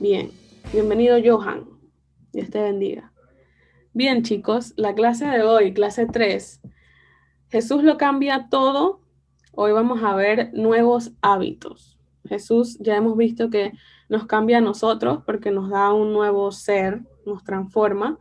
Bien, bienvenido Johan. Dios te bendiga. Bien, chicos, la clase de hoy, clase 3. Jesús lo cambia todo. Hoy vamos a ver nuevos hábitos. Jesús ya hemos visto que nos cambia a nosotros porque nos da un nuevo ser, nos transforma.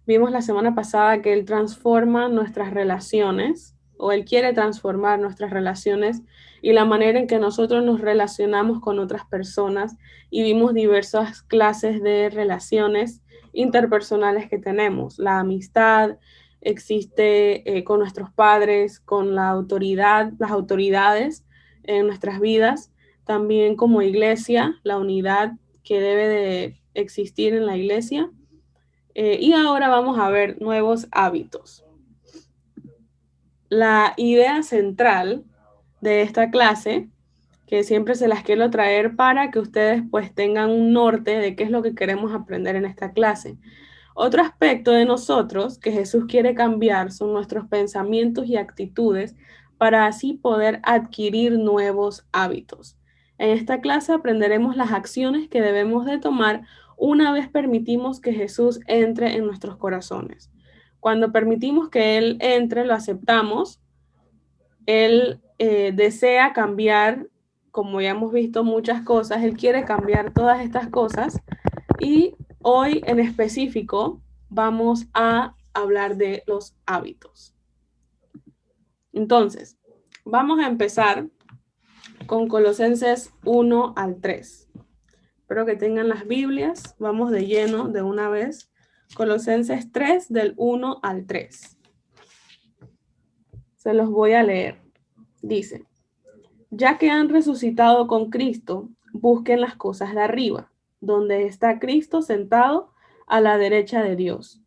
Vimos la semana pasada que Él transforma nuestras relaciones, o Él quiere transformar nuestras relaciones y la manera en que nosotros nos relacionamos con otras personas, y vimos diversas clases de relaciones interpersonales que tenemos, la amistad, existe con nuestros padres, con la autoridad, las autoridades en nuestras vidas, también como iglesia, la unidad que debe de existir en la iglesia. Y ahora vamos a ver nuevos hábitos. La idea central de esta clase, que siempre se las quiero traer para que ustedes pues tengan un norte de qué es lo que queremos aprender en esta clase. Otro aspecto de nosotros que Jesús quiere cambiar son nuestros pensamientos y actitudes para así poder adquirir nuevos hábitos. En esta clase aprenderemos las acciones que debemos de tomar una vez permitimos que Jesús entre en nuestros corazones. Cuando permitimos que Él entre, lo aceptamos, Él desea cambiar, como ya hemos visto muchas cosas, Él quiere cambiar todas estas cosas, y hoy en específico vamos a hablar de los hábitos. Entonces, vamos a empezar con Colosenses 1 al 3. Espero que tengan las Biblias. Vamos de lleno de una vez. Colosenses 3 del 1 al 3. Se los voy a leer. Dice: ya que han resucitado con Cristo, busquen las cosas de arriba, donde está Cristo sentado a la derecha de Dios.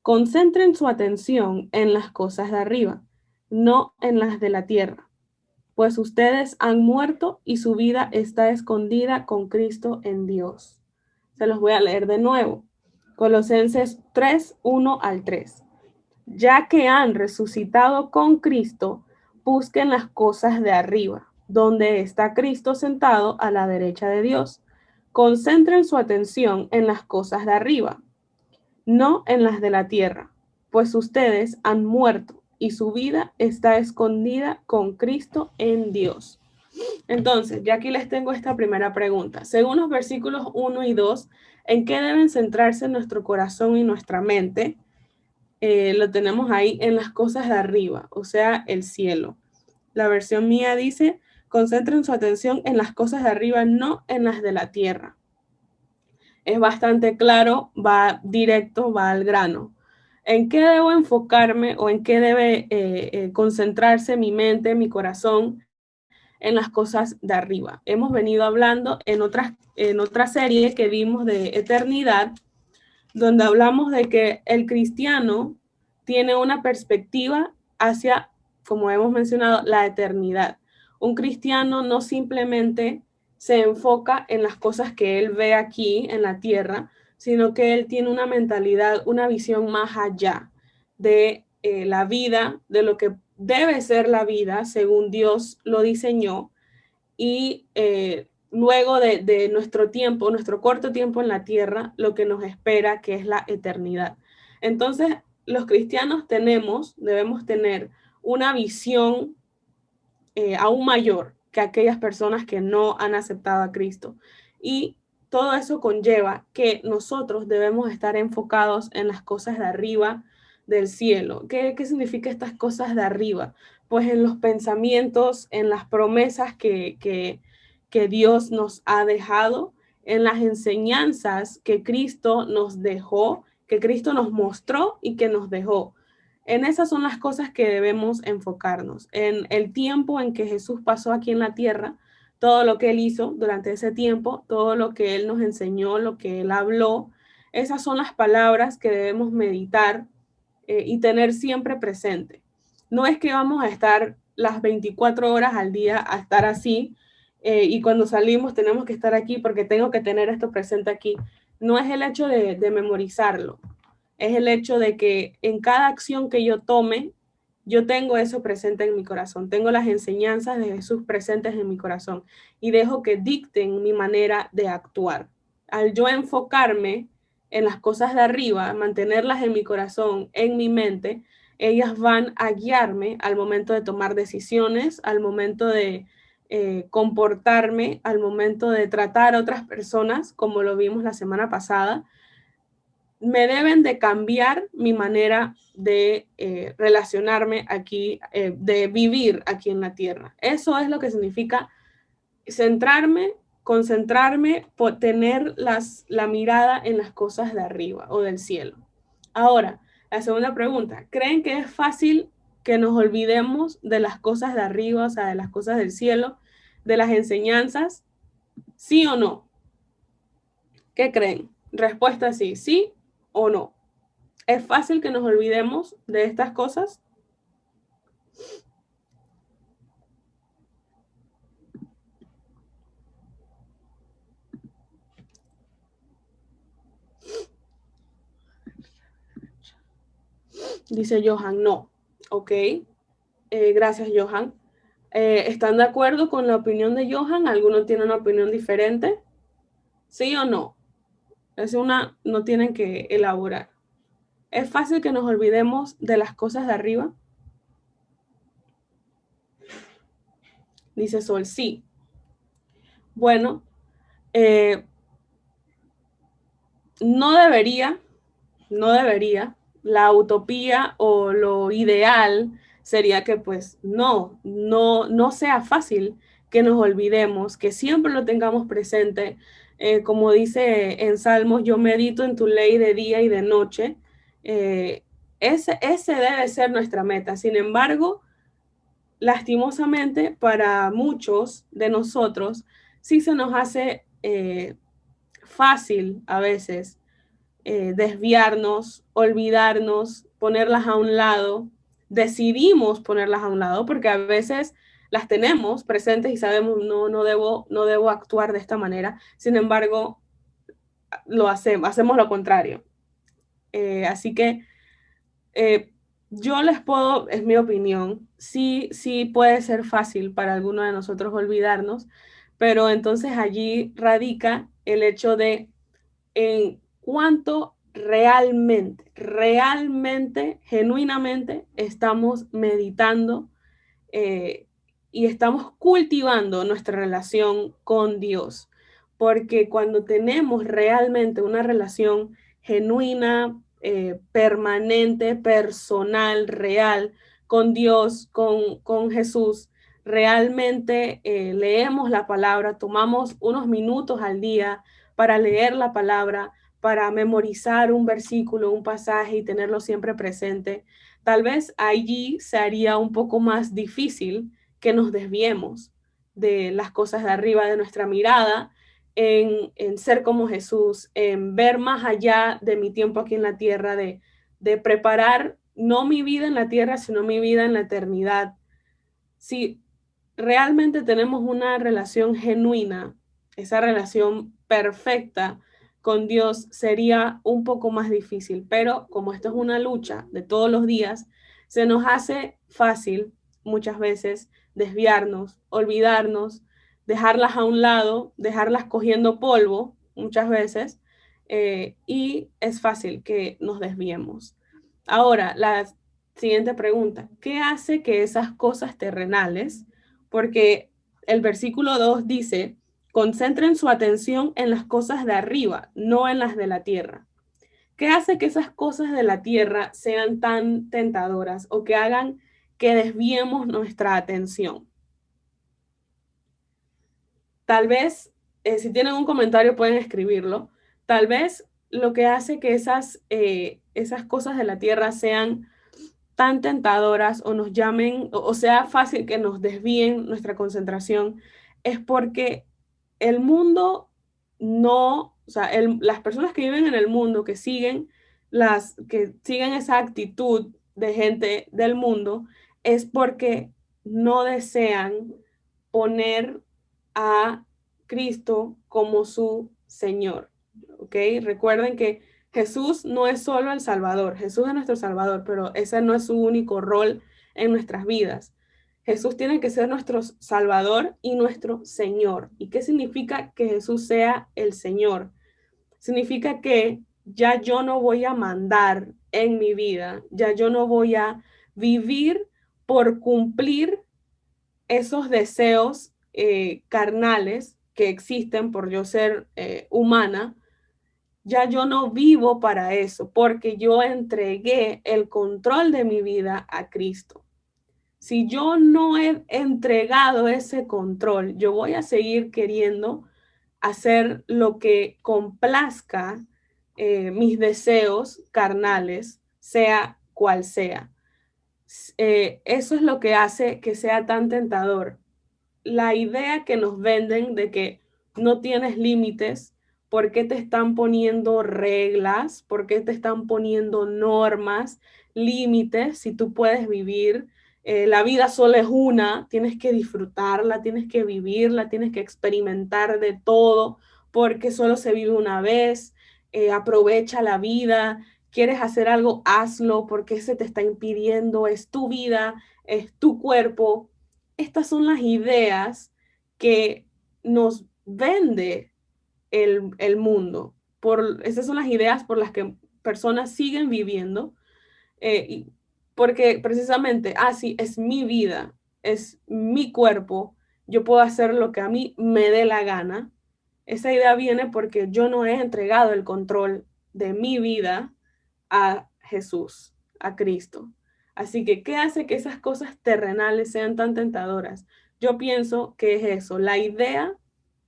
Concentren su atención en las cosas de arriba, no en las de la tierra, pues ustedes han muerto y su vida está escondida con Cristo en Dios. Se los voy a leer de nuevo. Colosenses 3, 1 al 3. Ya que han resucitado con Cristo, busquen las cosas de arriba, donde está Cristo sentado a la derecha de Dios. Concentren su atención en las cosas de arriba, no en las de la tierra, pues ustedes han muerto y su vida está escondida con Cristo en Dios. Entonces, ya aquí les tengo esta primera pregunta. Según los versículos 1 y 2, ¿en qué deben centrarse nuestro corazón y nuestra mente? Lo tenemos ahí en las cosas de arriba, o sea, el cielo. La versión mía dice: concentren su atención en las cosas de arriba, no en las de la tierra. Es bastante claro, va directo, va al grano. ¿En qué debo enfocarme o en qué debe concentrarse mi mente, mi corazón? En las cosas de arriba. Hemos venido hablando en otra serie que vimos de eternidad, donde hablamos de que el cristiano tiene una perspectiva hacia, como hemos mencionado, la eternidad. Un cristiano no simplemente se enfoca en las cosas que él ve aquí en la tierra, sino que él tiene una mentalidad, una visión más allá de la vida, de lo que debe ser la vida según Dios lo diseñó, y luego de nuestro tiempo, nuestro corto tiempo en la tierra, lo que nos espera, que es la eternidad. Entonces, los cristianos debemos tener una visión aún mayor que aquellas personas que no han aceptado a Cristo. Y todo eso conlleva que nosotros debemos estar enfocados en las cosas de arriba del cielo. ¿Qué significa estas cosas de arriba? Pues en los pensamientos, en las promesas que Dios nos ha dejado, en las enseñanzas que Cristo nos dejó, que Cristo nos mostró y que nos dejó. En esas son las cosas que debemos enfocarnos, en el tiempo en que Jesús pasó aquí en la tierra, todo lo que Él hizo durante ese tiempo, todo lo que Él nos enseñó, lo que Él habló. Esas son las palabras que debemos meditar y tener siempre presente. No es que vamos a estar las 24 horas al día a estar así, y cuando salimos tenemos que estar aquí porque tengo que tener esto presente aquí. No es el hecho de memorizarlo, es el hecho de que en cada acción que yo tome, yo tengo eso presente en mi corazón, tengo las enseñanzas de Jesús presentes en mi corazón y dejo que dicten mi manera de actuar. al yo enfocarme en las cosas de arriba, mantenerlas en mi corazón, en mi mente, ellas van a guiarme al momento de tomar decisiones, al momento de comportarme, al momento de tratar a otras personas, como lo vimos la semana pasada. Me deben de cambiar mi manera de relacionarme aquí, de vivir aquí en la tierra. Eso es lo que significa centrarme, concentrarme, por tener la mirada en las cosas de arriba o del cielo. Ahora, la segunda pregunta, ¿creen que es fácil que nos olvidemos de las cosas de arriba, o sea, de las cosas del cielo, de las enseñanzas? ¿Sí o no? ¿Qué creen? Respuesta sí, sí o no. ¿Es fácil que nos olvidemos de estas cosas? Dice Johan, no. Ok, gracias Johan. ¿Están de acuerdo con la opinión de Johan? ¿Alguno tiene una opinión diferente? ¿Sí o no? Es una, no tienen que elaborar. ¿Es fácil que nos olvidemos de las cosas de arriba? Dice Sol, sí. Bueno, no debería, no debería. La utopía o lo ideal sería que pues no sea fácil que nos olvidemos, que siempre lo tengamos presente. Como dice en Salmos, yo medito en tu ley de día y de noche. Eh, ese debe ser nuestra meta. Sin embargo, lastimosamente para muchos de nosotros, sí se nos hace fácil a veces desviarnos, olvidarnos, ponerlas a un lado. Decidimos ponerlas a un lado porque a veces las tenemos presentes y sabemos no debo actuar de esta manera. Sin embargo, hacemos lo contrario. Así que eh, yo les puedo, es mi opinión, sí puede ser fácil para alguno de nosotros olvidarnos, pero entonces allí radica el hecho de en cuánto realmente, genuinamente estamos meditando eh, y estamos cultivando nuestra relación con Dios. Porque cuando tenemos realmente una relación genuina, permanente, personal, real con Dios, con Jesús, realmente leemos la palabra, tomamos unos minutos al día para leer la palabra, para memorizar un versículo, un pasaje y tenerlo siempre presente, tal vez allí se haría un poco más difícil que nos desviemos de las cosas de arriba, de nuestra mirada, en ser como Jesús, en ver más allá de mi tiempo aquí en la tierra, de preparar no mi vida en la tierra, sino mi vida en la eternidad. Si realmente tenemos una relación genuina, esa relación perfecta con Dios sería un poco más difícil, pero como esto es una lucha de todos los días, se nos hace fácil muchas veces desviarnos, olvidarnos, dejarlas a un lado, dejarlas cogiendo polvo muchas veces, y es fácil que nos desviemos. Ahora, la siguiente pregunta, ¿qué hace que esas cosas terrenales, porque el versículo 2 dice, concentren su atención en las cosas de arriba, no en las de la tierra? ¿Qué hace que esas cosas de la tierra sean tan tentadoras o que hagan que desviemos nuestra atención? Tal vez, si tienen un comentario pueden escribirlo, tal vez lo que hace que esas cosas de la tierra sean tan tentadoras o nos llamen o sea fácil que nos desvíen nuestra concentración es porque el mundo no, o sea, las personas que viven en el mundo, que siguen esa actitud de gente del mundo, es porque no desean poner a Cristo como su Señor. ¿Ok? Recuerden que Jesús no es solo el Salvador, Jesús es nuestro Salvador, pero ese no es su único rol en nuestras vidas. Jesús tiene que ser nuestro Salvador y nuestro Señor. ¿Y qué significa que Jesús sea el Señor? significa que ya yo no voy a mandar en mi vida, ya yo no voy a vivir por cumplir esos deseos carnales que existen por yo ser humana. Ya yo no vivo para eso, porque yo entregué el control de mi vida a Cristo. Si yo no he entregado ese control, yo voy a seguir queriendo hacer lo que complazca mis deseos carnales, sea cual sea. Eso es lo que hace que sea tan tentador. La idea que nos venden de que no tienes límites, ¿por qué te están poniendo reglas? ¿Por qué te están poniendo normas, límites? Si tú puedes vivir, la vida solo es una, tienes que disfrutarla, tienes que vivirla, tienes que experimentar de todo, porque solo se vive una vez, aprovecha la vida, quieres hacer algo, hazlo, porque se te está impidiendo, es tu vida, es tu cuerpo. Estas son las ideas que nos vende el mundo. Esas son las ideas por las que personas siguen viviendo, porque precisamente, sí, es mi vida, es mi cuerpo, yo puedo hacer lo que a mí me dé la gana. Esa idea viene porque yo no he entregado el control de mi vida a Jesús, a Cristo. Así que, ¿qué hace que esas cosas terrenales sean tan tentadoras? Yo pienso que es eso, la idea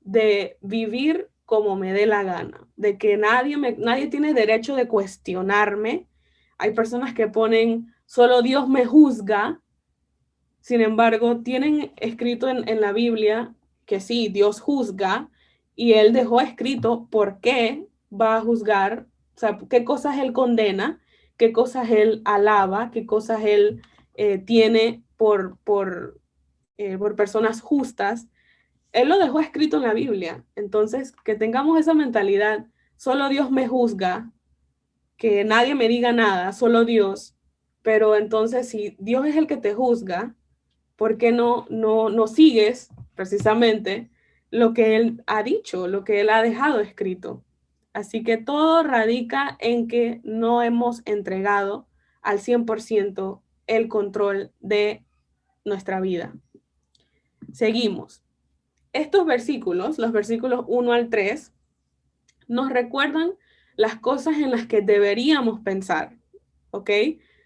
de vivir como me dé la gana, de que nadie tiene derecho de cuestionarme. Hay personas que ponen, solo Dios me juzga. Sin embargo, tienen escrito en la Biblia que sí, Dios juzga, y Él dejó escrito por qué va a juzgar, o sea, qué cosas Él condena, qué cosas Él alaba, qué cosas Él tiene por personas justas. Él lo dejó escrito en la Biblia. Entonces, que tengamos esa mentalidad, solo Dios me juzga, que nadie me diga nada, solo Dios. Pero entonces, si Dios es el que te juzga, ¿por qué no sigues precisamente lo que Él ha dicho, lo que Él ha dejado escrito? Así que todo radica en que no hemos entregado al 100% el control de nuestra vida. Seguimos. Estos versículos, los versículos 1 al 3, nos recuerdan las cosas en las que deberíamos pensar, ¿ok?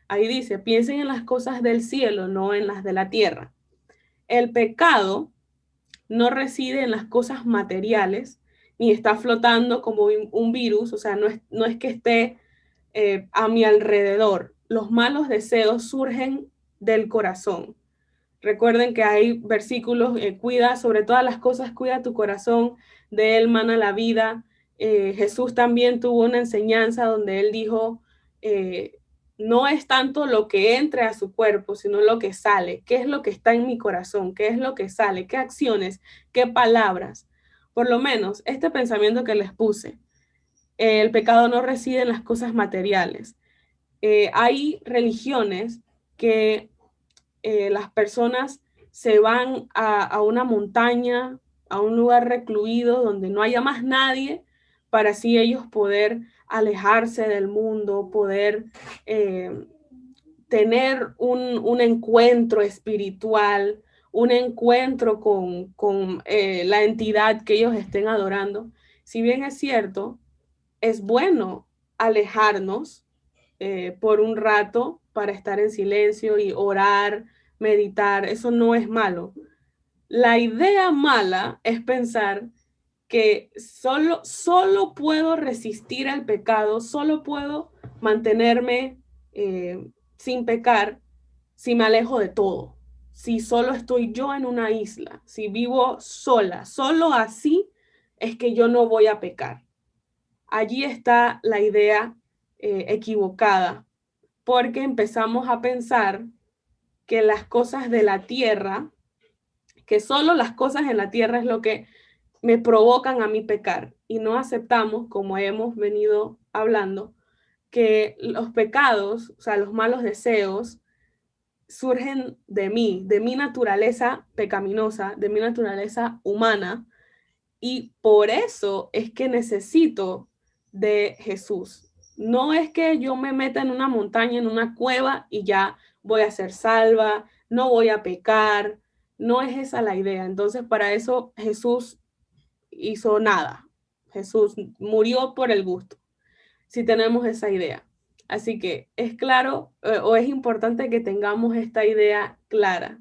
Ahí dice, piensen en las cosas del cielo, no en las de la tierra. El pecado no reside en las cosas materiales, ni está flotando como un virus, o sea, no es que esté a mi alrededor. Los malos deseos surgen del corazón. Recuerden que hay versículos, cuida sobre todas las cosas, cuida tu corazón, de él mana la vida. Jesús también tuvo una enseñanza donde él dijo, no es tanto lo que entre a su cuerpo, sino lo que sale. ¿Qué es lo que está en mi corazón? ¿Qué es lo que sale? ¿Qué acciones? ¿Qué palabras? Por lo menos este pensamiento que les puse, el pecado no reside en las cosas materiales. Hay religiones que las personas se van a una montaña, a un lugar recluido donde no haya más nadie, para así ellos poder alejarse del mundo, poder tener un encuentro espiritual, un encuentro con la entidad que ellos estén adorando. Si bien es cierto, es bueno alejarnos por un rato para estar en silencio y orar, meditar, eso no es malo. La idea mala es pensar que solo puedo resistir al pecado, solo puedo mantenerme sin pecar si me alejo de todo, si solo estoy yo en una isla, si vivo sola, solo así es que yo no voy a pecar. Allí está la idea equivocada, porque empezamos a pensar que las cosas de la tierra, que solo las cosas en la tierra es lo que me provocan a mí pecar, y no aceptamos, como hemos venido hablando, que los pecados, o sea, los malos deseos, surgen de mi naturaleza pecaminosa, de mi naturaleza humana, y por eso es que necesito de Jesús. No es que yo me meta en una montaña, en una cueva y ya voy a ser salva, no voy a pecar, no es esa la idea. Entonces, para eso Jesús hizo nada. Jesús murió por el gusto, si tenemos esa idea. Así que es claro o es importante que tengamos esta idea clara.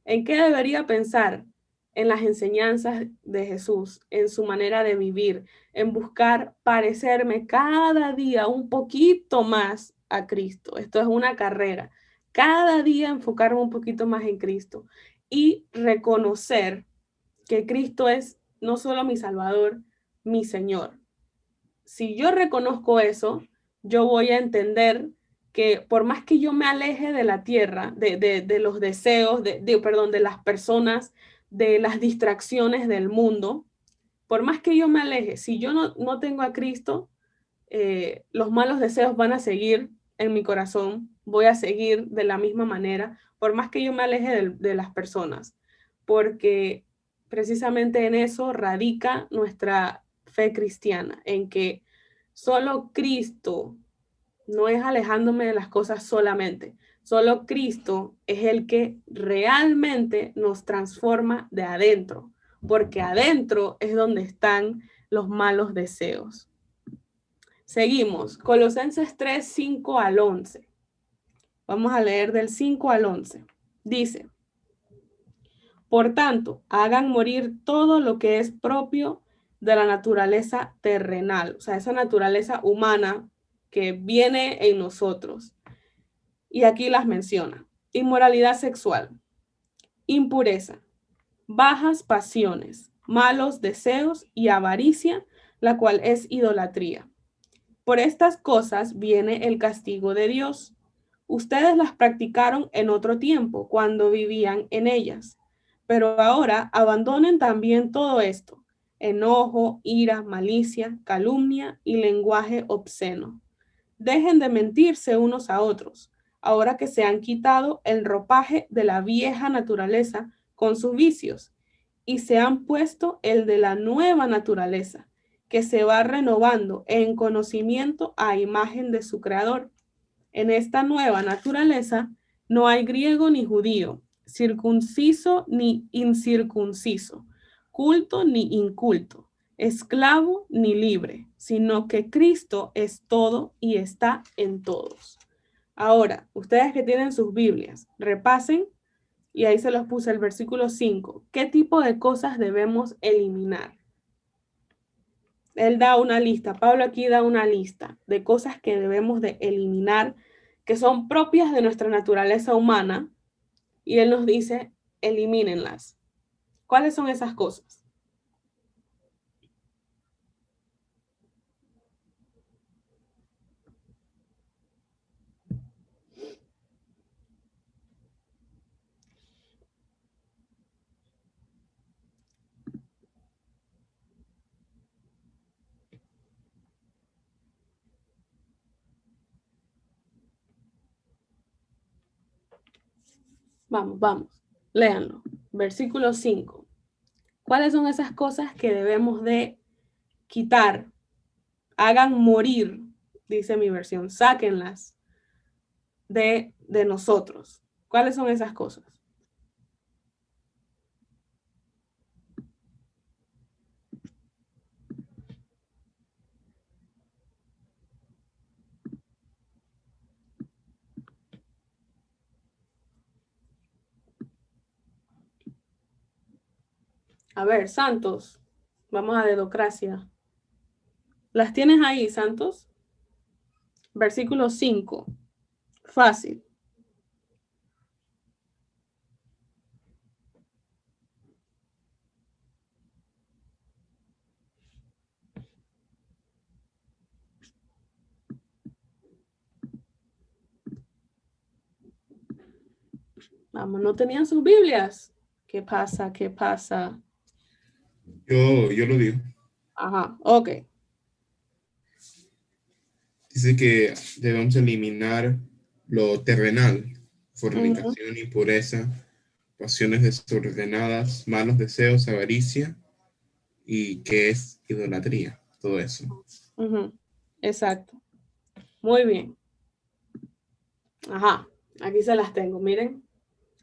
¿En qué debería pensar? En las enseñanzas de Jesús, en su manera de vivir, en buscar parecerme cada día un poquito más a Cristo. Esto es una carrera. Cada día enfocarme un poquito más en Cristo y reconocer que Cristo es no solo mi Salvador, mi Señor. Si yo reconozco eso, yo voy a entender que por más que yo me aleje de la tierra, de los deseos, perdón, de las personas, de las distracciones del mundo, por más que yo me aleje, si yo no tengo a Cristo, los malos deseos van a seguir en mi corazón, voy a seguir de la misma manera, por más que yo me aleje de las personas, porque precisamente en eso radica nuestra fe cristiana, en que solo Cristo, no es alejándome de las cosas solamente, solo Cristo es el que realmente nos transforma de adentro, porque adentro es donde están los malos deseos. Seguimos, Colosenses 3, 5 al 11. Vamos a leer del 5 al 11. Dice, por tanto, hagan morir todo lo que es propio de la naturaleza terrenal, o sea, esa naturaleza humana que viene en nosotros. Y aquí las menciona. Inmoralidad sexual, impureza, bajas pasiones, malos deseos y avaricia, la cual es idolatría. Por estas cosas viene el castigo de Dios. Ustedes las practicaron en otro tiempo, cuando vivían en ellas. Pero ahora abandonen también todo esto: enojo, ira, malicia, calumnia y lenguaje obsceno. Dejen de mentirse unos a otros, ahora que se han quitado el ropaje de la vieja naturaleza con sus vicios y se han puesto el de la nueva naturaleza, que se va renovando en conocimiento a imagen de su creador. En esta nueva naturaleza no hay griego ni judío, circunciso ni incircunciso, culto ni inculto, esclavo ni libre, sino que Cristo es todo y está en todos. Ahora, ustedes que tienen sus Biblias, repasen, y ahí se los puse el versículo 5. ¿Qué tipo de cosas debemos eliminar? Él da una lista, Pablo aquí da una lista de cosas que debemos de eliminar, que son propias de nuestra naturaleza humana, y él nos dice, elimínenlas. ¿Cuáles son esas cosas? Vamos, léanlo. Versículo 5. ¿Cuáles son esas cosas que debemos de quitar? Hagan morir, dice mi versión, sáquenlas de nosotros. ¿Cuáles son esas cosas? A ver, Santos, vamos a dedocracia. ¿Las tienes ahí, Santos? Versículo 5. Fácil. Vamos, ¿no tenían sus Biblias? ¿Qué pasa? ¿Qué pasa? Yo lo digo. Ajá, ok. Dice que debemos eliminar lo terrenal, Ujú, fornicación, impureza, pasiones desordenadas, malos deseos, avaricia y que es idolatría, todo eso. ujú. Exacto. Muy bien. Ajá, aquí se las tengo, miren.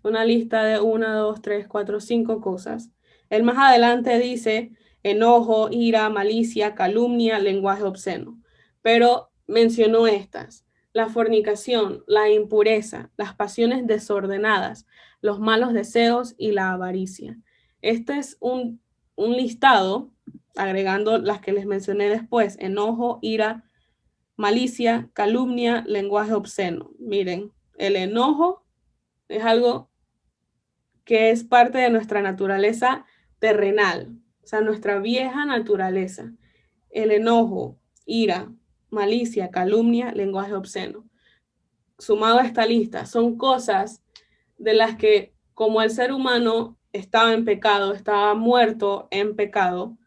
Una lista de 1, 2, 3, 4, 5 cosas. El más adelante dice enojo, ira, malicia, calumnia, lenguaje obsceno. Pero mencionó estas: la fornicación, la impureza, las pasiones desordenadas, los malos deseos y la avaricia. Este es un listado, agregando las que les mencioné después: enojo, ira, malicia, calumnia, lenguaje obsceno. Miren, el enojo es algo que es parte de nuestra naturaleza terrenal, o sea, nuestra vieja naturaleza. El enojo, ira, malicia, calumnia, lenguaje obsceno. Sumado a esta lista, son cosas de las que, como el ser humano estaba en pecado, estaba muerto en pecado,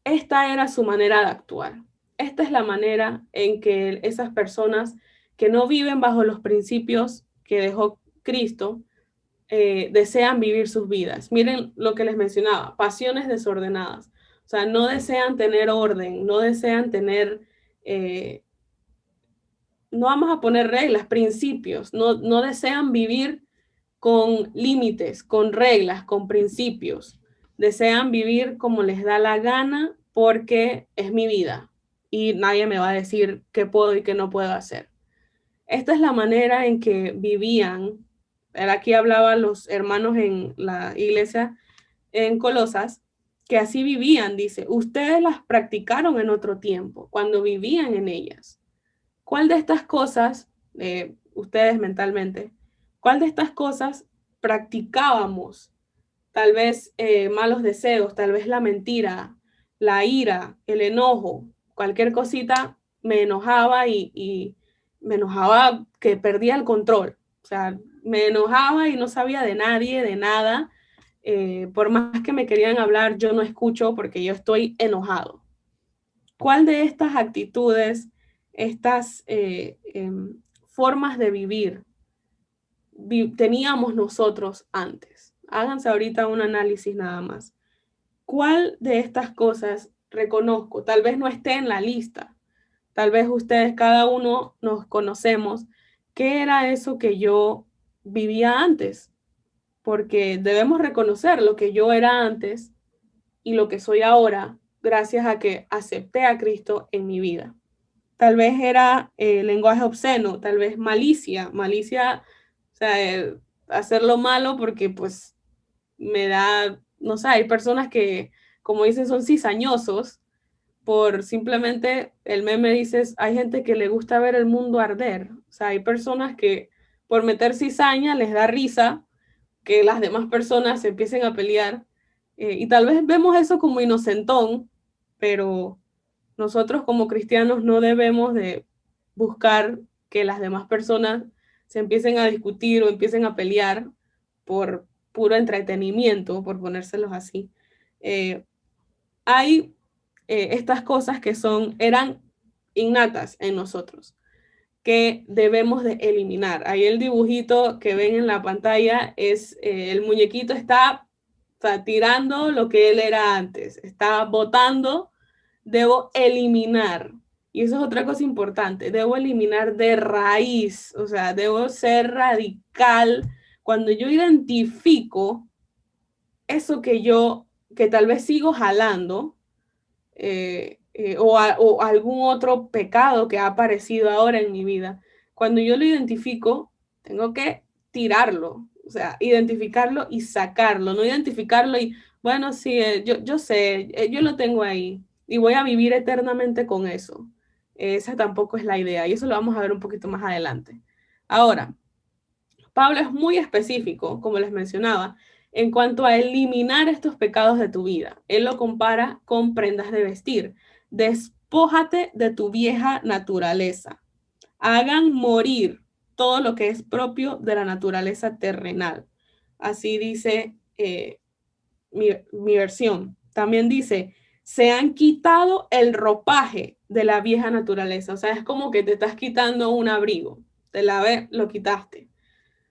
esta era su manera de actuar. Esta es la manera en que esas personas que no viven bajo los principios que dejó Cristo, desean vivir sus vidas. Miren lo que les mencionaba: pasiones desordenadas. O sea, no desean tener orden, no desean tener, no vamos a poner reglas, principios, no desean vivir con límites, con reglas, con principios. Desean vivir como les da la gana porque es mi vida y nadie me va a decir qué puedo y qué no puedo hacer. Esta es la manera en que vivían. Aquí hablaban los hermanos en la iglesia en Colosas, que así vivían, dice: ustedes las practicaron en otro tiempo, cuando vivían en ellas. ¿Cuál de estas cosas, ustedes mentalmente, cuál de estas cosas practicábamos? Tal vez malos deseos, tal vez la mentira, la ira, el enojo, cualquier cosita me enojaba y me enojaba que perdía el control. O sea, me enojaba y no sabía de nadie, de nada. Por más que me querían hablar, yo no escucho porque yo estoy enojado. ¿Cuál de estas actitudes, estas formas de vivir teníamos nosotros antes? Háganse ahorita un análisis nada más. ¿Cuál de estas cosas reconozco? Tal vez no esté en la lista. Tal vez ustedes, cada uno, nos conocemos. ¿Qué era eso que yo vivía antes? Porque debemos reconocer lo que yo era antes y lo que soy ahora, gracias a que acepté a Cristo en mi vida. Tal vez era lenguaje obsceno, tal vez malicia, o sea, hacerlo malo porque pues me da, no sé, hay personas que, como dicen, son cizañosos por simplemente, el meme dice, hay gente que le gusta ver el mundo arder. O sea, hay personas que por meter cizaña les da risa que las demás personas se empiecen a pelear. Y tal vez vemos eso como inocentón, pero nosotros como cristianos no debemos de buscar que las demás personas se empiecen a discutir o empiecen a pelear por puro entretenimiento, por ponérselos así. Hay estas cosas que eran innatas en nosotros, que debemos de eliminar. Ahí el dibujito que ven en la pantalla es el muñequito está, o sea, tirando lo que él era antes, está botando. Debo eliminar. Y eso es otra cosa importante. Debo eliminar de raíz. O sea, debo ser radical. Cuando yo identifico eso que tal vez sigo jalando, o algún otro pecado que ha aparecido ahora en mi vida, cuando yo lo identifico, tengo que tirarlo. O sea, identificarlo y sacarlo. No identificarlo y, bueno, sí, yo sé, yo lo tengo ahí y voy a vivir eternamente con eso. Esa tampoco es la idea y eso lo vamos a ver un poquito más adelante. Ahora, Pablo es muy específico, como les mencionaba, en cuanto a eliminar estos pecados de tu vida. Él lo compara con prendas de vestir. Despójate de tu vieja naturaleza. Hagan morir todo lo que es propio de la naturaleza terrenal. Así dice mi versión. También dice: se han quitado el ropaje de la vieja naturaleza. O sea, es como que te estás quitando un abrigo. Lo quitaste.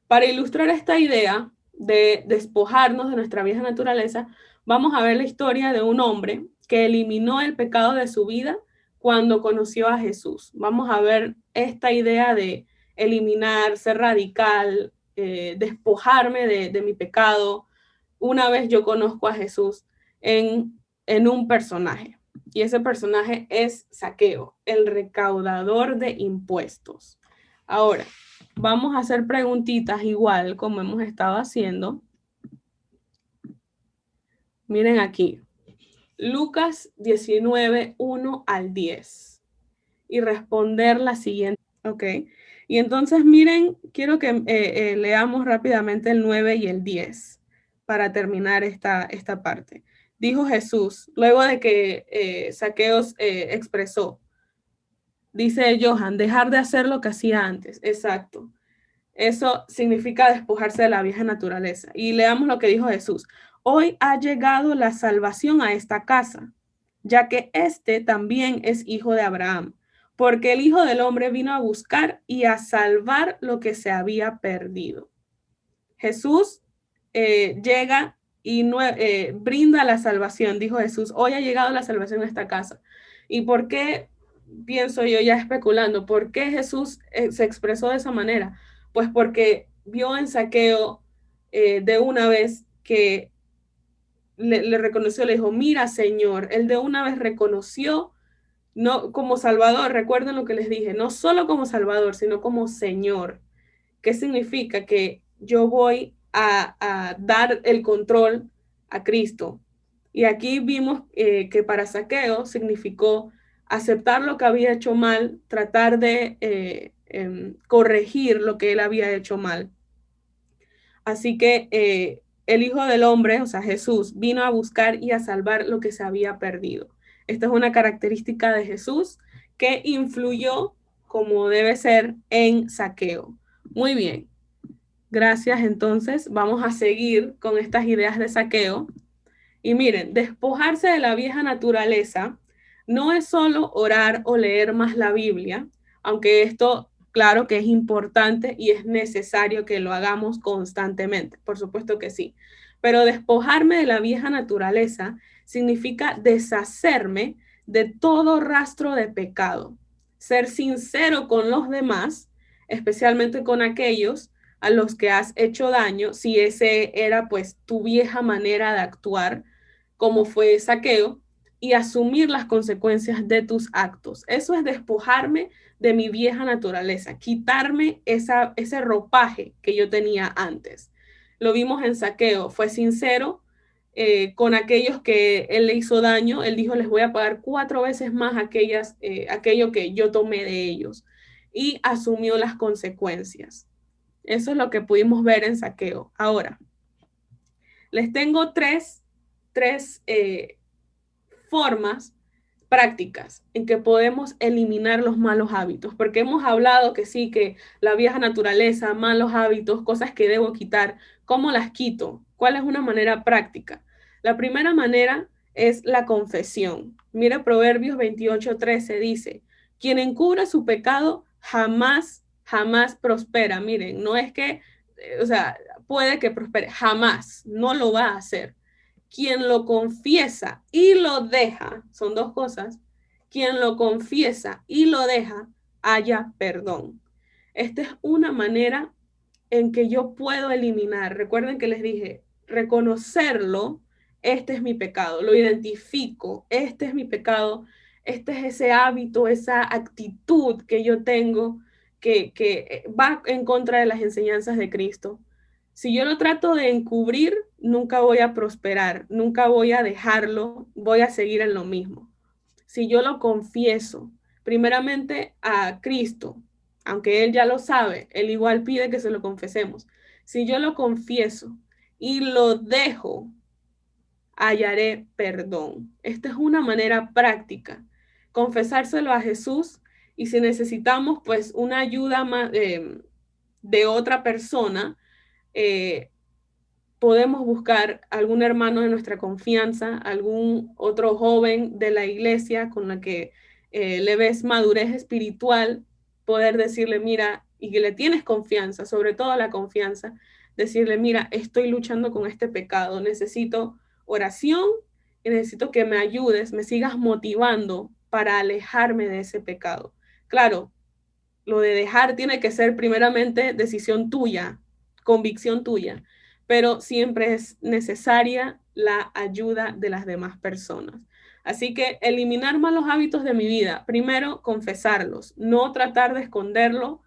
Para ilustrar esta idea de despojarnos de nuestra vieja naturaleza, vamos a ver la historia de un hombre que eliminó el pecado de su vida cuando conoció a Jesús. Vamos a ver esta idea de eliminar, ser radical, despojarme de mi pecado. Una vez yo conozco a Jesús en un personaje, y ese personaje es Zaqueo, el recaudador de impuestos. Ahora, vamos a hacer preguntitas igual como hemos estado haciendo. Miren aquí, Lucas 19, 1 al 10, y responder la siguiente. Ok, y entonces miren, quiero que leamos rápidamente el 9 y el 10 para terminar esta parte. Dijo Jesús, luego de que Zaqueos expresó, dice Johan, dejar de hacer lo que hacía antes. Exacto. Eso significa despojarse de la vieja naturaleza. Y leamos lo que dijo Jesús. Hoy ha llegado la salvación a esta casa, ya que este también es hijo de Abraham, porque el Hijo del Hombre vino a buscar y a salvar lo que se había perdido. Jesús llega y brinda la salvación, dijo Jesús, hoy ha llegado la salvación a esta casa. ¿Y por qué, pienso yo ya especulando, por qué Jesús se expresó de esa manera? Pues porque vio en Zaqueo de una vez que le reconoció, le dijo, mira Señor, él de una vez reconoció, no como Salvador, recuerden lo que les dije, no solo como Salvador, sino como Señor. ¿Qué significa? Que yo voy a dar el control a Cristo. Y aquí vimos que para Zaqueo significó aceptar lo que había hecho mal, tratar de corregir lo que él había hecho mal. Así que el Hijo del Hombre, o sea, Jesús, vino a buscar y a salvar lo que se había perdido. Esta es una característica de Jesús que influyó, como debe ser, en Zaqueo. Muy bien. Gracias, entonces vamos a seguir con estas ideas de Zaqueo. Y miren, despojarse de la vieja naturaleza no es solo orar o leer más la Biblia, aunque esto, claro que es importante y es necesario que lo hagamos constantemente, por supuesto que sí. Pero despojarme de la vieja naturaleza significa deshacerme de todo rastro de pecado, ser sincero con los demás, especialmente con aquellos a los que has hecho daño, si ese era pues tu vieja manera de actuar, como fue Zaqueo, y asumir las consecuencias de tus actos. Eso es despojarme de mi vieja naturaleza, quitarme ese ropaje que yo tenía antes. Lo vimos en Zaqueo, fue sincero con aquellos que él le hizo daño, él dijo, les voy a pagar 4 veces más aquello que yo tomé de ellos, y asumió las consecuencias. Eso es lo que pudimos ver en Zaqueo. Ahora, les tengo tres formas prácticas en que podemos eliminar los malos hábitos, porque hemos hablado que sí, que la vieja naturaleza, malos hábitos, cosas que debo quitar, ¿cómo las quito? ¿Cuál es una manera práctica? La primera manera es la confesión. Mira, Proverbios 28:13 dice, quien encubre su pecado jamás, jamás prospera. Miren, no es que, o sea, puede que prospere, jamás, no lo va a hacer. Quien lo confiesa y lo deja, son dos cosas, quien lo confiesa y lo deja, haya perdón. Esta es una manera en que yo puedo eliminar. Recuerden que les dije, reconocerlo, este es mi pecado, lo identifico, este es mi pecado, este es ese hábito, esa actitud que yo tengo que va en contra de las enseñanzas de Cristo. Si yo lo trato de encubrir, nunca voy a prosperar, nunca voy a dejarlo, voy a seguir en lo mismo. Si yo lo confieso, primeramente a Cristo, aunque Él ya lo sabe, Él igual pide que se lo confesemos. Si yo lo confieso y lo dejo, hallaré perdón. Esta es una manera práctica, confesárselo a Jesús, y si necesitamos pues una ayuda de otra persona, eh, podemos buscar algún hermano de nuestra confianza, algún otro joven de la iglesia con la que le ves madurez espiritual, poder decirle, mira, y que le tienes confianza, sobre todo la confianza, decirle, mira, estoy luchando con este pecado, necesito oración y necesito que me ayudes, me sigas motivando para alejarme de ese pecado. Claro, lo de dejar tiene que ser primeramente decisión tuya, convicción tuya, pero siempre es necesaria la ayuda de las demás personas. Así que eliminar malos hábitos de mi vida, primero confesarlos, no tratar de esconderlo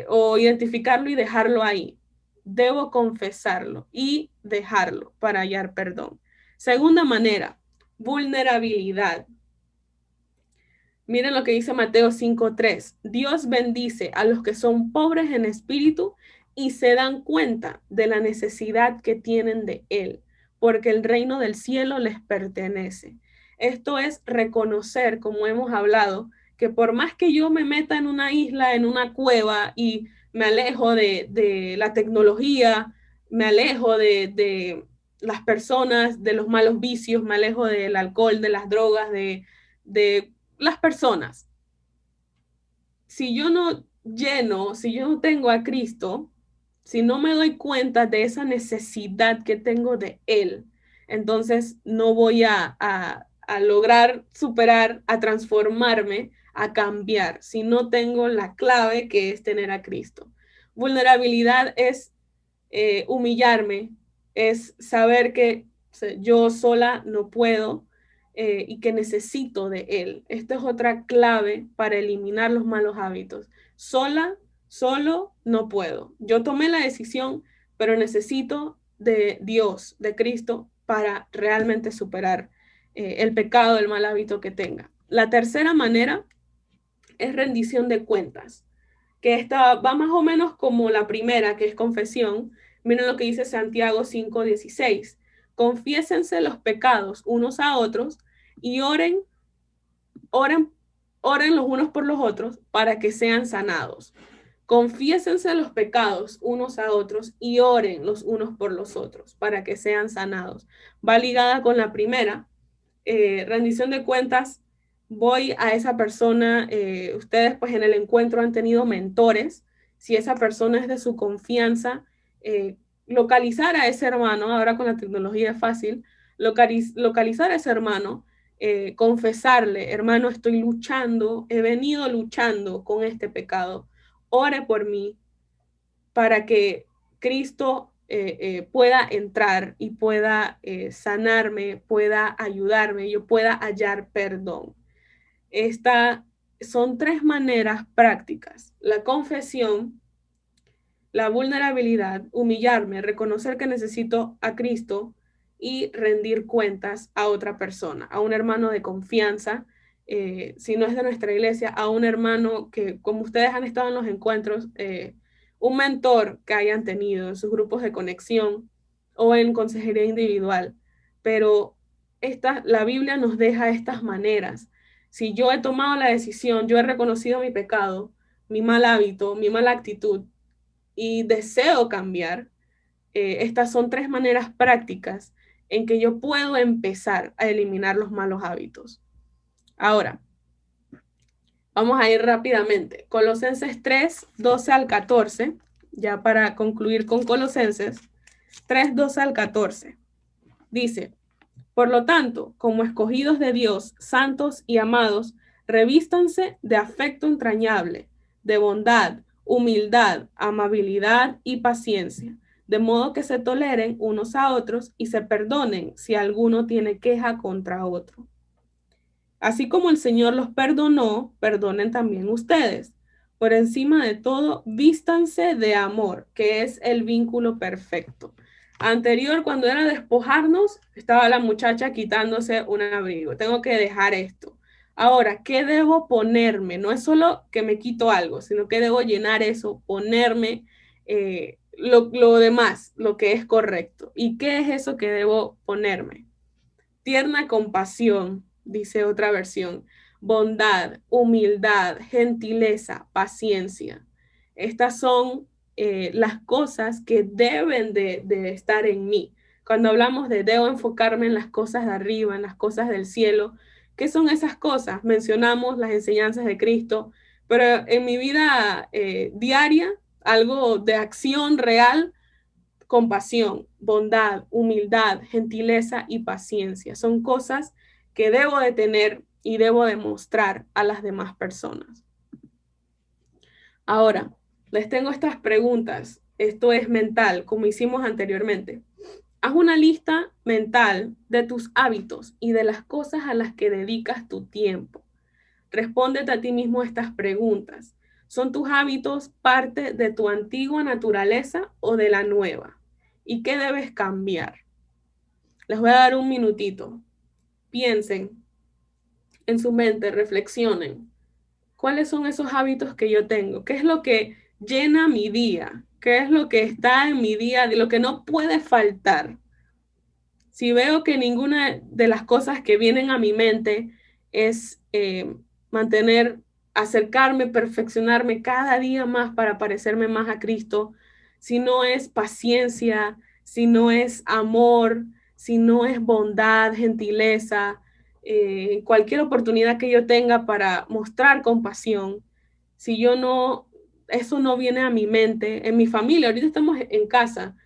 o identificarlo y dejarlo ahí. Debo confesarlo y dejarlo para hallar perdón. Segunda manera, vulnerabilidad. Miren lo que dice Mateo 5:3. Dios bendice a los que son pobres en espíritu y se dan cuenta de la necesidad que tienen de Él, porque el reino del cielo les pertenece. Esto es reconocer, como hemos hablado, que por más que yo me meta en una isla, en una cueva y me alejo de la tecnología, me alejo de las personas, de los malos vicios, me alejo del alcohol, de las drogas, de las personas. Si yo no lleno, si yo no tengo a Cristo, si no me doy cuenta de esa necesidad que tengo de Él, entonces no voy a lograr superar, a transformarme, a cambiar, si no tengo la clave que es tener a Cristo. Vulnerabilidad es humillarme, es saber que yo sola no puedo y que necesito de Él. Esta es otra clave para eliminar los malos hábitos. Solo no puedo. Yo tomé la decisión, pero necesito de Dios, de Cristo, para realmente superar el pecado, el mal hábito que tenga. La tercera manera es rendición de cuentas, que esta va más o menos como la primera, que es confesión. Miren lo que dice Santiago 5:16. Confiésense los pecados unos a otros y oren, oren los unos por los otros para que sean sanados. Confiésense los pecados unos a otros y oren los unos por los otros para que sean sanados. Va ligada con la primera, rendición de cuentas. Voy a esa persona, ustedes pues en el encuentro han tenido mentores, si esa persona es de su confianza, localizar a ese hermano, ahora con la tecnología es fácil, localizar a ese hermano, confesarle, hermano, estoy luchando, he venido luchando con este pecado, ore por mí para que Cristo pueda entrar y pueda sanarme, pueda ayudarme, yo pueda hallar perdón. Estas son tres maneras prácticas: la confesión, la vulnerabilidad, humillarme, reconocer que necesito a Cristo y rendir cuentas a otra persona, a un hermano de confianza, si no es de nuestra iglesia, a un hermano que, como ustedes han estado en los encuentros, un mentor que hayan tenido en sus grupos de conexión o en consejería individual. Pero la Biblia nos deja estas maneras. Si yo he tomado la decisión, yo he reconocido mi pecado, mi mal hábito, mi mala actitud, y deseo cambiar, estas son tres maneras prácticas en que yo puedo empezar a eliminar los malos hábitos. Ahora, vamos a ir rápidamente. Colosenses 3:12 al 14, ya para concluir con Colosenses 3:12 al 14. Dice: por lo tanto, como escogidos de Dios, santos y amados, revístanse de afecto entrañable, de bondad, humildad, amabilidad y paciencia, de modo que se toleren unos a otros y se perdonen si alguno tiene queja contra otro. Así como el Señor los perdonó, perdonen también ustedes. Por encima de todo, vístanse de amor, que es el vínculo perfecto. Anterior, cuando era despojarnos, estaba la muchacha quitándose un abrigo. Tengo que dejar esto. Ahora, ¿qué debo ponerme? No es solo que me quito algo, sino que debo llenar eso, ponerme lo demás, lo que es correcto. ¿Y qué es eso que debo ponerme? Tierna compasión, dice otra versión, bondad, humildad, gentileza, paciencia. Estas son las cosas que deben de estar en mí. Cuando hablamos de debo enfocarme en las cosas de arriba, en las cosas del cielo, ¿qué son esas cosas? Mencionamos las enseñanzas de Cristo, pero en mi vida diaria, algo de acción real, compasión, bondad, humildad, gentileza y paciencia. Son cosas que debo de tener y debo demostrar a las demás personas. Ahora, les tengo estas preguntas. Esto es mental, como hicimos anteriormente. Haz una lista mental de tus hábitos y de las cosas a las que dedicas tu tiempo. Respóndete a ti mismo estas preguntas. ¿Son tus hábitos parte de tu antigua naturaleza o de la nueva? ¿Y qué debes cambiar? Les voy a dar un minutito. Piensen en su mente, reflexionen. ¿Cuáles son esos hábitos que yo tengo? ¿Qué es lo que llena mi día? ¿Qué es lo que está en mi día, de lo que no puede faltar? Si veo que ninguna de las cosas que vienen a mi mente es mantener, acercarme, perfeccionarme cada día más para parecerme más a Cristo, si no es paciencia, si no es amor, si no es bondad, gentileza, cualquier oportunidad que yo tenga para mostrar compasión, si yo no, eso no viene a mi mente, en mi familia, ahorita estamos en casa,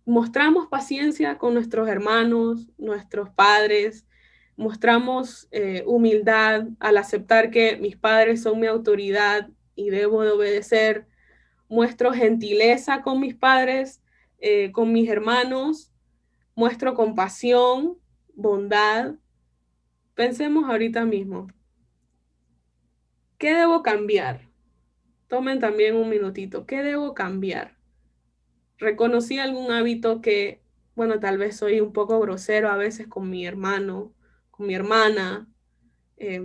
mostramos paciencia con nuestros hermanos, nuestros padres, mostramos humildad al aceptar que mis padres son mi autoridad y debo de obedecer, muestro gentileza con mis padres, con mis hermanos, muestro compasión, bondad. Pensemos ahorita mismo, ¿qué debo cambiar? Tomen también un minutito, ¿qué debo cambiar? Reconocí algún hábito que, bueno, tal vez soy un poco grosero a veces con mi hermano, con mi hermana, eh,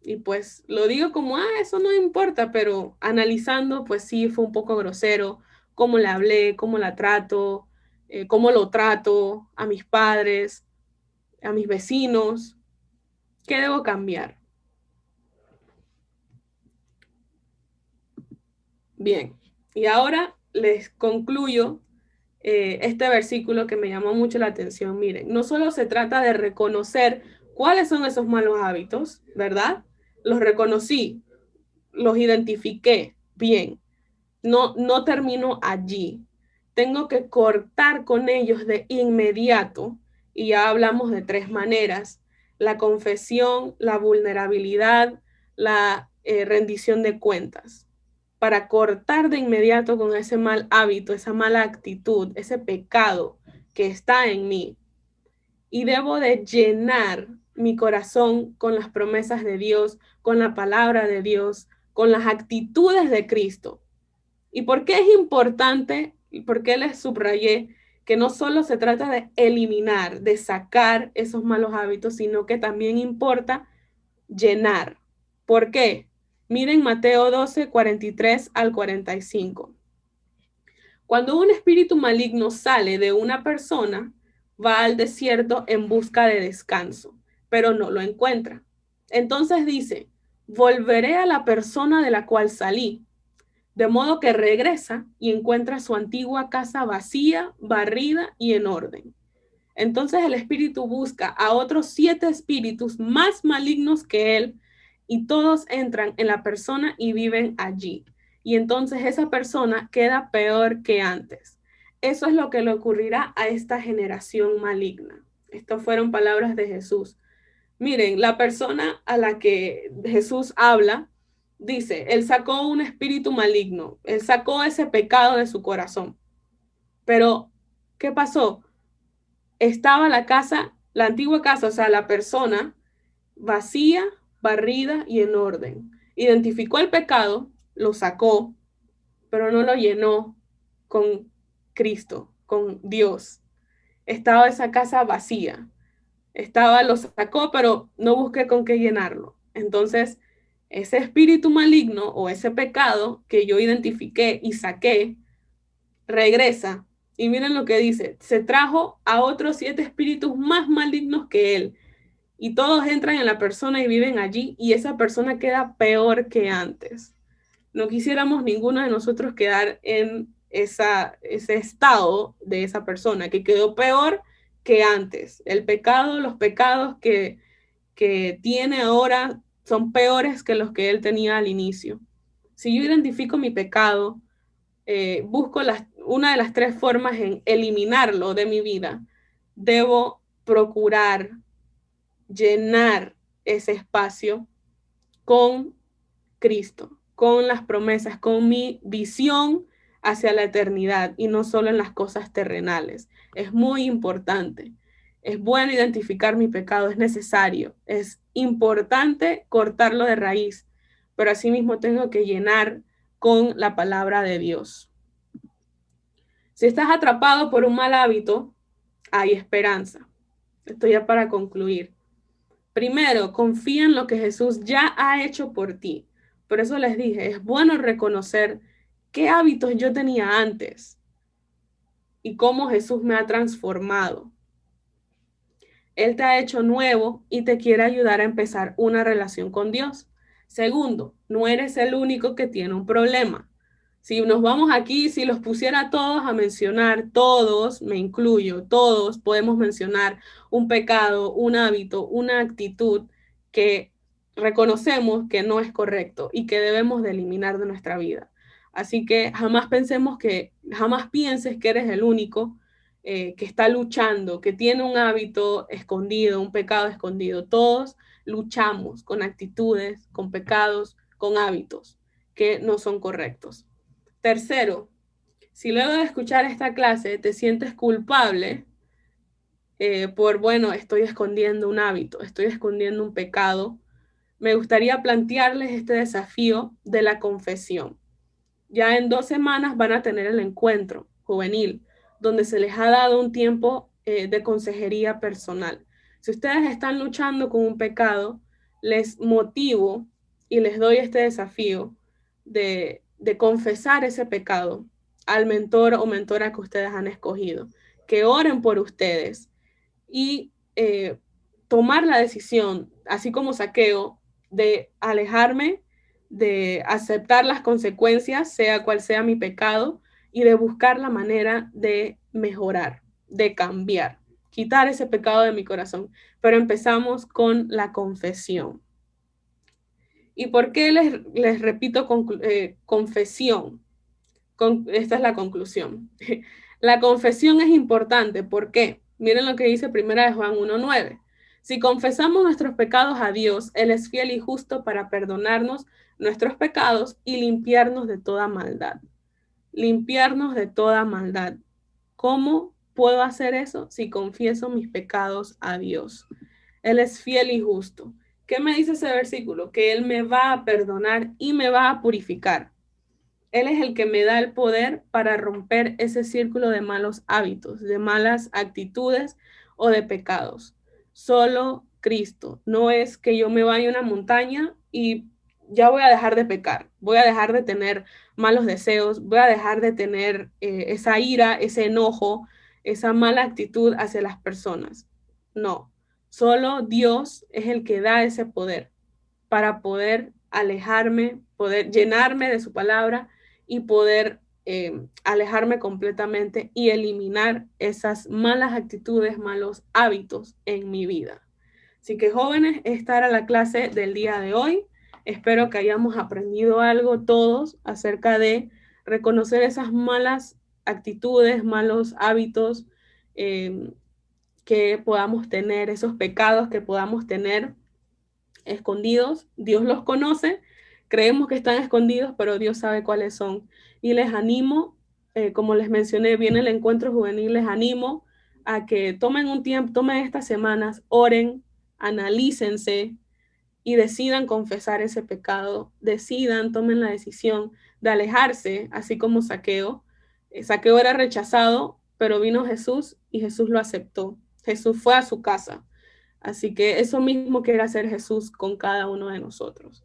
y pues lo digo como, eso no importa, pero analizando, pues sí, fue un poco grosero, cómo le hablé, cómo la trato, cómo lo trato a mis padres, a mis vecinos, ¿qué debo cambiar? Bien, y ahora les concluyo este versículo que me llamó mucho la atención. Miren, no solo se trata de reconocer cuáles son esos malos hábitos, ¿verdad? Los reconocí, los identifiqué bien. No termino allí. Tengo que cortar con ellos de inmediato. Y ya hablamos de tres maneras: la confesión, la vulnerabilidad, la rendición de cuentas, para cortar de inmediato con ese mal hábito, esa mala actitud, ese pecado que está en mí. Y debo de llenar mi corazón con las promesas de Dios, con la palabra de Dios, con las actitudes de Cristo. ¿Y por qué es importante? ¿Y por qué les subrayé que no solo se trata de eliminar, de sacar esos malos hábitos, sino que también importa llenar? ¿Por qué? Miren Mateo 12, 43 al 45. Cuando un espíritu maligno sale de una persona, va al desierto en busca de descanso, pero no lo encuentra. Entonces dice, volveré a la persona de la cual salí. De modo que regresa y encuentra su antigua casa vacía, barrida y en orden. Entonces el espíritu busca a otros 7 espíritus más malignos que él y todos entran en la persona y viven allí. Y entonces esa persona queda peor que antes. Eso es lo que le ocurrirá a esta generación maligna. Estas fueron palabras de Jesús. Miren, la persona a la que Jesús habla dice, él sacó un espíritu maligno, él sacó ese pecado de su corazón. Pero, ¿qué pasó? Estaba la casa, la antigua casa, o sea, la persona vacía, barrida y en orden. Identificó el pecado, lo sacó, pero no lo llenó con Cristo, con Dios. Estaba esa casa vacía. Lo sacó, pero no busqué con qué llenarlo. Entonces, ese espíritu maligno o ese pecado que yo identifiqué y saqué, regresa. Y miren lo que dice, se trajo a otros 7 espíritus más malignos que él. Y todos entran en la persona y viven allí y esa persona queda peor que antes. No quisiéramos ninguno de nosotros quedar en ese estado de esa persona que quedó peor que antes. El pecado, los pecados que tiene ahora son peores que los que él tenía al inicio. Si yo identifico mi pecado, busco una de las 3 formas en eliminarlo de mi vida. Debo procurar llenar ese espacio con Cristo, con las promesas, con mi visión hacia la eternidad y no solo en las cosas terrenales. Es muy importante. Es bueno identificar mi pecado, es necesario, es importante cortarlo de raíz, pero asimismo tengo que llenar con la palabra de Dios. Si estás atrapado por un mal hábito, hay esperanza. Esto ya para concluir. Primero, confía en lo que Jesús ya ha hecho por ti. Por eso les dije, es bueno reconocer qué hábitos yo tenía antes y cómo Jesús me ha transformado. Él te ha hecho nuevo y te quiere ayudar a empezar una relación con Dios. Segundo, no eres el único que tiene un problema. Si nos vamos aquí, si los pusiera todos a mencionar, todos, me incluyo, todos podemos mencionar un pecado, un hábito, una actitud que reconocemos que no es correcto y que debemos de eliminar de nuestra vida. Así que jamás pienses que eres el único que está luchando, que tiene un hábito escondido, un pecado escondido. Todos luchamos con actitudes, con pecados, con hábitos que no son correctos. Tercero, si luego de escuchar esta clase te sientes culpable bueno, estoy escondiendo un hábito, estoy escondiendo un pecado, me gustaría plantearles este desafío de la confesión. Ya en 2 semanas van a tener el encuentro juvenil, donde se les ha dado un tiempo de consejería personal. Si ustedes están luchando con un pecado, les motivo y les doy este desafío de confesar ese pecado al mentor o mentora que ustedes han escogido, que oren por ustedes y tomar la decisión, así como Zaqueo, de alejarme, de aceptar las consecuencias, sea cual sea mi pecado, y de buscar la manera de mejorar, de cambiar, quitar ese pecado de mi corazón. Pero empezamos con la confesión. ¿Y por qué les repito confesión? Esta es la conclusión. La confesión es importante. ¿Por qué? Miren lo que dice 1 Juan 1:9. Si confesamos nuestros pecados a Dios, Él es fiel y justo para perdonarnos nuestros pecados y limpiarnos de toda maldad. Limpiarnos de toda maldad. ¿Cómo puedo hacer eso? Si confieso mis pecados a Dios. Él es fiel y justo. ¿Qué me dice ese versículo? Que Él me va a perdonar y me va a purificar. Él es el que me da el poder para romper ese círculo de malos hábitos, de malas actitudes o de pecados. Solo Cristo. No es que yo me vaya a una montaña y ya voy a dejar de pecar, voy a dejar de tener malos deseos, voy a dejar de tener esa ira, ese enojo, esa mala actitud hacia las personas. No, solo Dios es el que da ese poder para poder alejarme, poder llenarme de su palabra y poder alejarme completamente y eliminar esas malas actitudes, malos hábitos en mi vida. Así que jóvenes, esta era la clase del día de hoy. Espero que hayamos aprendido algo todos acerca de reconocer esas malas actitudes, malos hábitos que podamos tener, esos pecados que podamos tener escondidos. Dios los conoce, creemos que están escondidos, pero Dios sabe cuáles son. Y les animo, como les mencioné, viene el encuentro juvenil, les animo a que tomen un tiempo, tomen estas semanas, oren, analícense y decidan confesar ese pecado, decidan, tomen la decisión de alejarse, así como Zaqueo. Zaqueo era rechazado, pero vino Jesús y Jesús lo aceptó. Jesús fue a su casa. Así que eso mismo quiere hacer Jesús con cada uno de nosotros.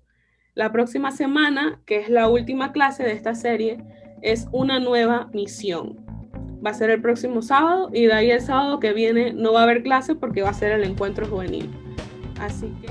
La próxima semana, que es la última clase de esta serie, es una nueva misión. Va a ser el próximo sábado y de ahí el sábado que viene no va a haber clase porque va a ser el encuentro juvenil. Así que